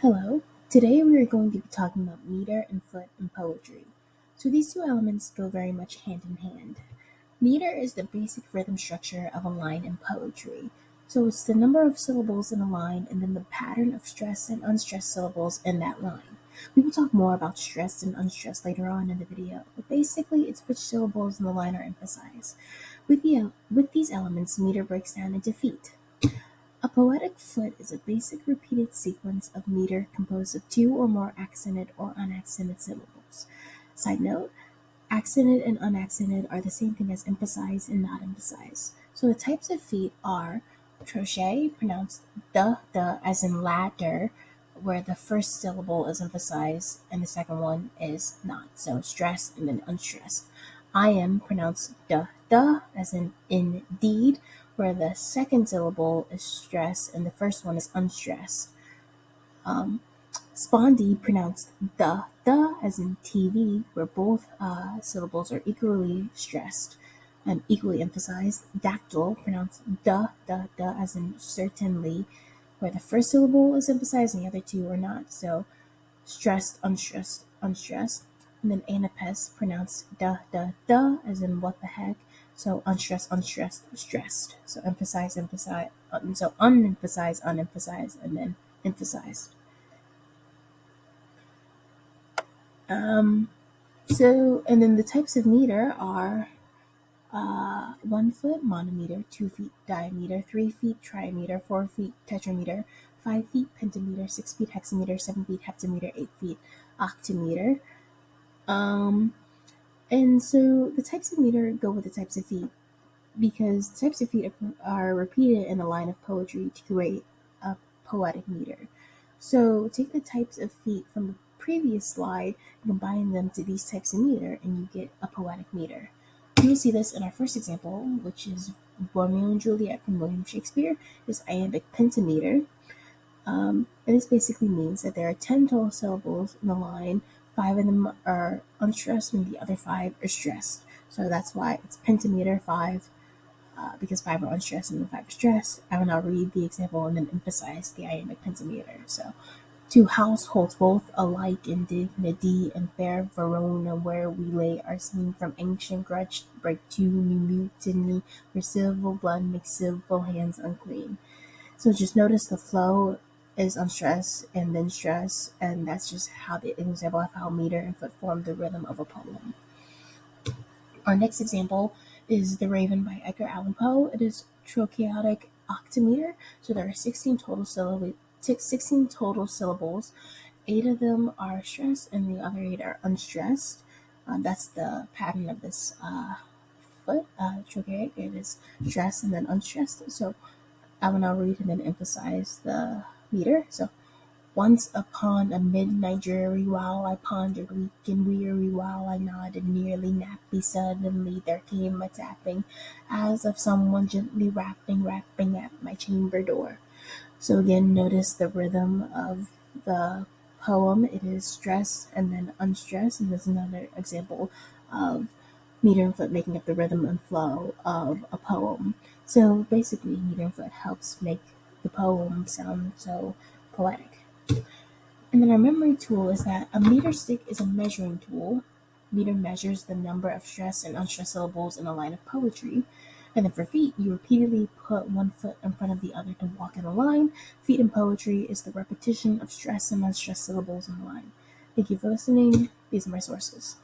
Hello. Today we are going to be talking about meter and foot in poetry. So these two elements go very much hand in hand. Meter is the basic rhythm structure of a line in poetry. So it's the number of syllables in a line and then the pattern of stressed and unstressed syllables in that line. We will talk more about stressed and unstressed later on in the video, but basically it's which syllables in the line are emphasized. With these elements, meter breaks down into feet. A poetic foot is a basic repeated sequence of meter composed of two or more accented or unaccented syllables. Side note, accented and unaccented are the same thing as emphasized and not emphasized. So the types of feet are crochet, pronounced the as in ladder, where the first syllable is emphasized and the second one is not. So stressed and then unstressed. I am pronounced the as in indeed, where the second syllable is stressed and the first one is unstressed. Um, Spondy pronounced the as in TV, where both syllables are equally stressed and equally emphasized. Dactyl pronounced the as in certainly, where the first syllable is emphasized and the other two are not. So stressed, unstressed, unstressed. And then anapest pronounced the as in what the heck. So unstressed, unstressed, stressed. So emphasize, emphasize, so unemphasized, unemphasized, and then emphasized. Um, and then the types of meter are 1 foot monometer, 2 feet diameter, 3 feet trimeter, 4 feet tetrameter, 5 feet pentameter, 6 feet hexameter, 7 feet heptameter, 8 feet octameter. And so the types of meter go with the types of feet because the types of feet are repeated in a line of poetry to create a poetic meter. So take the types of feet from the previous slide and combine them to these types of meter, and you get a poetic meter. You will see this in our first example, which is Romeo and Juliet from William Shakespeare, is iambic pentameter. And this basically means that there are 10 total syllables in the line, 5 of them are unstressed and the other 5 are stressed. So that's why it's pentameter 5, because 5 are unstressed and then 5 are stressed. I will now read the example and then emphasize the iambic pentameter. So, two households both alike in dignity and fair Verona, where we lay our scene from ancient grudge break to new mutiny, where civil blood makes civil hands unclean. So just notice the flow is unstressed and then stress, and that's just how the example of how meter and foot form the rhythm of a poem. Our next example is The Raven by Edgar Allan Poe. It is trochaic octameter, so there are 16 total syllables. 8 of them are stressed and the other 8 are unstressed. That's the pattern of this foot, trochaic. It is stressed and then unstressed. So I will now read and then emphasize the meter. So, once upon a midnight dreary, while I pondered weak and weary, while I nodded nearly nappy, suddenly there came a tapping, as of someone gently rapping at my chamber door. So again, notice the rhythm of the poem. It is stressed and then unstressed, and there's another example of meter and foot making up the rhythm and flow of a poem. So basically, meter and foot helps make the poem sound so poetic. And then our memory tool is that a meter stick is a measuring tool. Meter measures the number of stressed and unstressed syllables in a line of poetry. And then for feet, you repeatedly put one foot in front of the other to walk in a line. Feet in poetry is the repetition of stressed and unstressed syllables in a line. Thank you for listening. These are my sources.